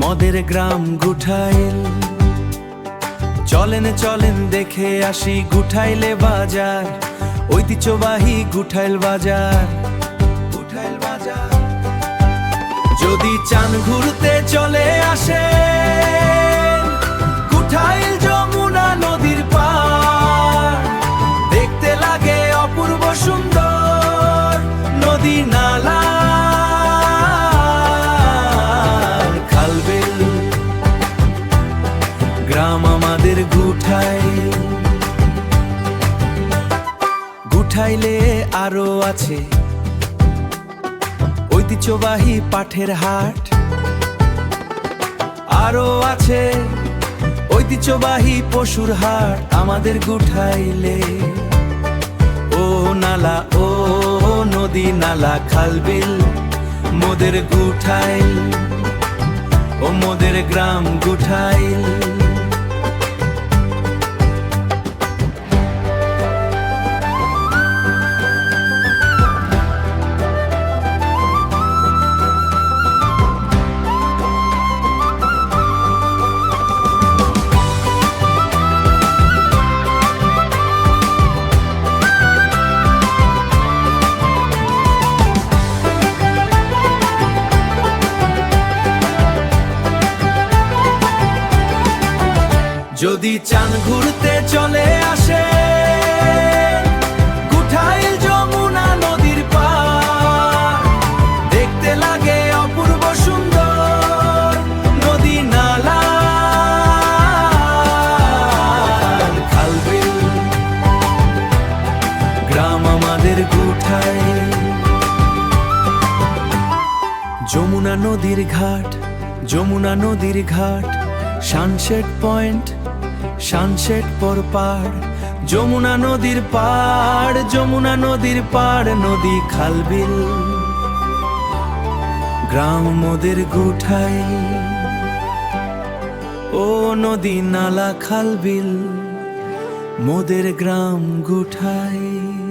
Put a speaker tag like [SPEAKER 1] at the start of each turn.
[SPEAKER 1] মদের গ্রাম গুঠাইল। চলেন চলেন দেখে আসি গুঠাইলে বাজার, ঐতিহ্যবাহী গুঠাইল বাজার। গুঠাইল বাজার যদি চান ঘুরতে চলে আসে, গুঠাইল যমুনা নদীর পার। দেখতে লাগে অপূর্ব সুন্দর নদী নালা খালবিল। গ্রাম আমাদের গুঠাইল। গুঠাইলে আরো আছে ঐতিহ্যবাহী পাঠের হাট, আরো আছে ঐতিহ্যবাহী পশুর হাট আমাদের গুঠাইলে। ও নালা ও নদী নালা খালবিল মোদের গুঠাইল, ও মোদের গ্রাম গুঠাইল। যদি চান ঘুরতে চলে আসে, গুঠাইল যমুনা নদীর পার। দেখতে লাগে অপূর্ব সুন্দর নদী নালা খালবিল। গ্রাম আমাদের গুঠাইল। যমুনা নদীর ঘাট, যমুনা নদীর ঘাট, সানসেট পয়েন্ট, সানসেট পর পাড়। যমুনা নদীর পাড়, যমুনা নদীর পাড়, নদী খালবিল। গ্রাম মোদের গুঠাইল। ও নদী নালা খালবিল মোদের গ্রাম গুঠাইল।